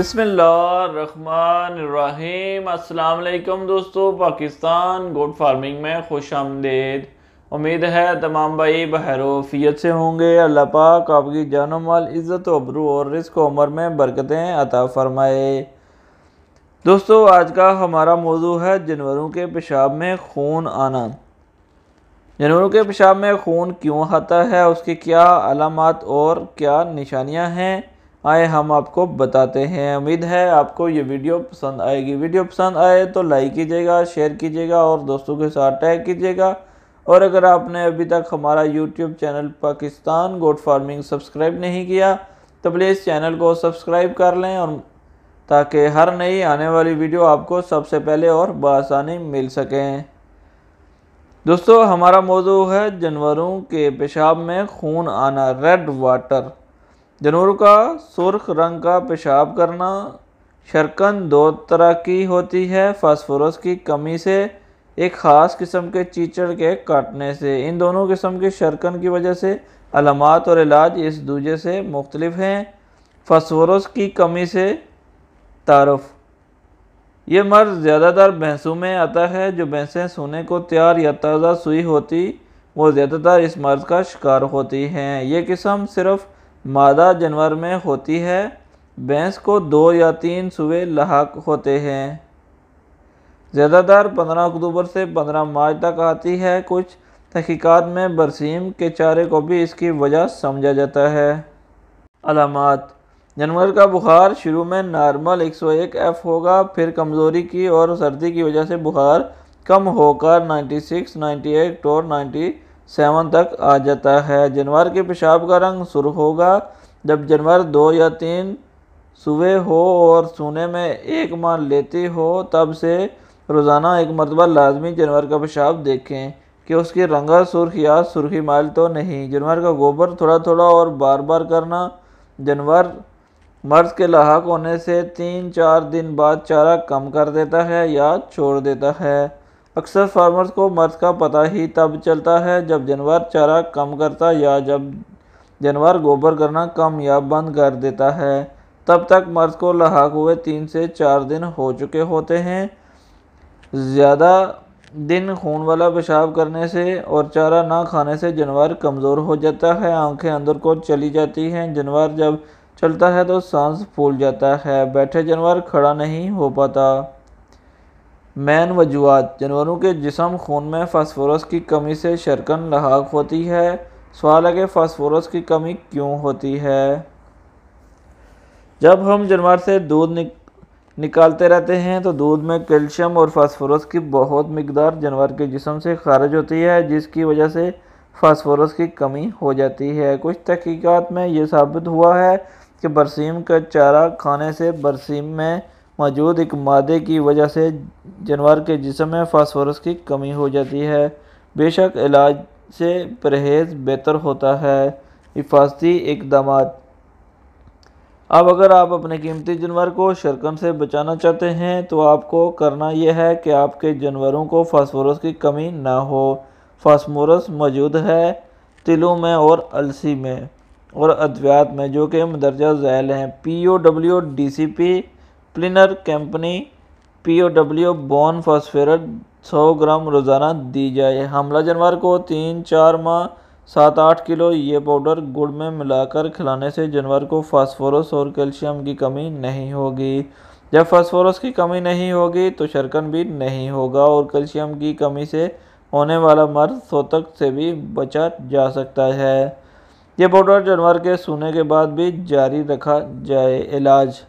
बिस्मिल्लाहिर्रहमानिर्रहीम। अस्सलाम वालेकुम दोस्तों, पाकिस्तान गोट फार्मिंग में खुश आमदीद। उम्मीद है तमाम भाई बहरोफियत से होंगे। अल्लाह पाक आपकी जान माल, इज़्ज़त अबरू और रिज़्क़ उम्र में बरकतें अता फरमाए। दोस्तों, आज का हमारा मौजू है जानवरों के पेशाब में खून आना। जानवरों के पेशाब में खून क्यों आता है, उसकी क्या अलामात और क्या निशानियां हैं, आए हम आपको बताते हैं। उम्मीद है आपको ये वीडियो पसंद आएगी। वीडियो पसंद आए तो लाइक कीजिएगा, शेयर कीजिएगा और दोस्तों के साथ टैग कीजिएगा। और अगर आपने अभी तक हमारा YouTube channel Pakistan goat farming subscribe नहीं किया तो प्लीज़ चैनल को सब्सक्राइब कर लें, और ताकि हर नई आने वाली वीडियो आपको सबसे पहले और बआसानी मिल सकें। दोस्तों, हमारा मौजू है जानवरों के पेशाब में खून आना, रेड वाटर। जानवरों का सुर्ख रंग का पेशाब करना। शर्कन दो तरह की होती है, फास्फोरस की कमी से, एक ख़ास किस्म के चीचड़ के काटने से। इन दोनों किस्म की शर्कन की वजह से अलामात और इलाज इस दूजे से मुख्तलिफ हैं। फास्फोरस की कमी से तारुफ। ये मर्ज़ ज़्यादातर भैंसों में आता है। जो भैंसें सोने को तैयार या ताज़ा सुई होती वो ज़्यादातर इस मर्ज़ का शिकार होती हैं। ये किस्म सिर्फ मादा जानवर में होती है। भैंस को 2 या 3 सुए लाहक होते हैं। ज़्यादातर 15 अक्टूबर से 15 मार्च तक आती है। कुछ तहकीकात में बरसीम के चारे को भी इसकी वजह समझा जाता है। अलामात। जानवर का बुखार शुरू में नॉर्मल 101F होगा, फिर कमज़ोरी की और सर्दी की वजह से बुखार कम होकर 96, 98 और 97 तक आ जाता है। जानवर के पेशाब का रंग सुर्ख होगा। जब जानवर 2 या 3 सुबह हो और सोने में एक माह लेती हो, तब से रोज़ाना एक मरतबा लाजमी जानवर का पेशाब देखें कि उसकी रंगा सुर्ख या सुर्खी माइल तो नहीं। जानवर का गोबर थोड़ा थोड़ा और बार बार करना। जानवर मर्ज़ के लाहक होने से 3-4 दिन बाद चारा कम कर देता है या छोड़ देता है। अक्सर फार्मर्स को मर्ज़ का पता ही तब चलता है जब जानवर चारा कम करता या जब जानवर गोबर करना कम या बंद कर देता है। तब तक मर्ज़ को लाहक हुए 3 से 4 दिन हो चुके होते हैं। ज़्यादा दिन खून वाला पेशाब करने से और चारा ना खाने से जानवर कमज़ोर हो जाता है, आंखें अंदर को चली जाती हैं। जानवर जब चलता है तो सांस फूल जाता है। बैठे जानवर खड़ा नहीं हो पाता। मैन वजूहात। जानवरों के जिस्म खून में फास्फोरस की कमी से शर्कन लाहक होती है। सवाल है कि फास्फोरस की कमी क्यों होती है। जब हम जानवर से दूध निकालते रहते हैं तो दूध में कैल्शियम और फास्फोरस की बहुत मिकदार जानवर के जिस्म से खारिज होती है, जिसकी वजह से फास्फोरस की कमी हो जाती है। कुछ तहकीकात में ये साबित हुआ है कि बरसीम का चारा खाने से बरसीम में मौजूद एक मादे की वजह से जानवर के जिस्म में फास्फोरस की कमी हो जाती है। बेशक इलाज से परहेज़ बेहतर होता है। हिफाजती इक़दामात। अब अगर आप अपने कीमती जानवर को शर्कन से बचाना चाहते हैं तो आपको करना यह है कि आपके जानवरों को फास्फोरस की कमी ना हो। फास्फोरस मौजूद है तिलों में और अलसी में और अद्वियात में, जो कि मंदरजा झैल हैं। POW DCP प्लिनर company POW bone phosphate 100 gram रोज़ाना दी जाए। हमला जानवर को 3-4 माह 7-8 किलो ये पाउडर गुड़ में मिलाकर खिलाने से जानवर को फास्फोरस और कैल्शियम की कमी नहीं होगी। जब फास्फोरस की कमी नहीं होगी तो शर्कन भी नहीं होगा और कैल्शियम की कमी से होने वाला मर्ज़ सोतक से भी बचा जा सकता है। ये पाउडर जानवर के सोने के बाद भी जारी रखा जाए। इलाज।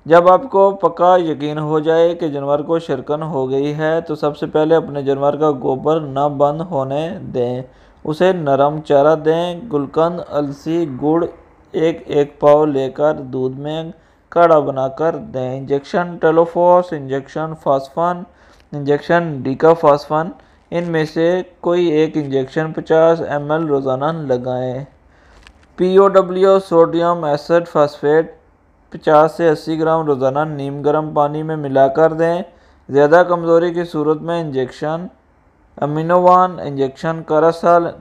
जब आपको पक्का यकीन हो जाए कि जानवर को शर्कन हो गई है तो सबसे पहले अपने जानवर का गोबर न बंद होने दें। उसे नरम चारा दें। गुलकंद, अलसी, गुड़ 1-1 पाव लेकर दूध में काढ़ा बनाकर दें। इंजेक्शन टेलोफॉस, इंजेक्शन फास्फन, इंजेक्शन डिकाफास्फन, इनमें से कोई एक इंजेक्शन 50 ml रोज़ाना लगाएं। POW सोडियम एसिड फास्फेट 50 से 80 ग्राम रोज़ाना नीम गर्म पानी में मिलाकर दें। ज़्यादा कमज़ोरी की सूरत में इंजेक्शन अमीनोवान, इंजेक्शन करासाल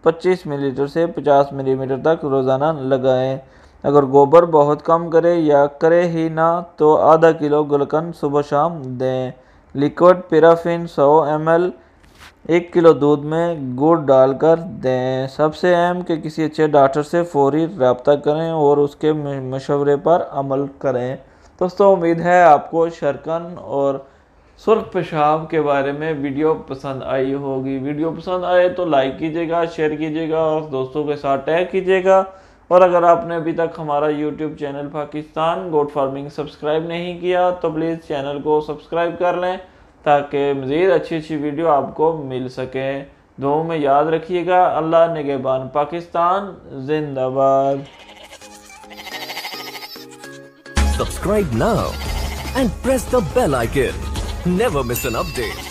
25 मिलीलीटर से 50 मिलीमीटर तक रोज़ाना लगाएं। अगर गोबर बहुत कम करे या करे ही ना तो आधा किलो गुलकंद सुबह शाम दें। लिक्विड पैराफिन 100 ml 1 किलो दूध में गुड़ डालकर दें। सबसे अहम कि किसी अच्छे डॉक्टर से फौरी रब्ता करें और उसके मशवरे पर अमल करें। दोस्तों उम्मीद है आपको शरकन और सुर्ख पेशाब के बारे में वीडियो पसंद आई होगी। वीडियो पसंद आए तो लाइक कीजिएगा, शेयर कीजिएगा और दोस्तों के साथ टैग कीजिएगा। और अगर आपने अभी तक हमारा YouTube channel Pakistan goat farming subscribe नहीं किया तो प्लीज़ चैनल को सब्सक्राइब कर लें ताकि मज़ीद अच्छी वीडियो आपको मिल सके। दुआ में याद रखिएगा। अल्लाह निगहबान। पाकिस्तान जिंदाबाद। Subscribe now and press the bell icon. Never miss an update.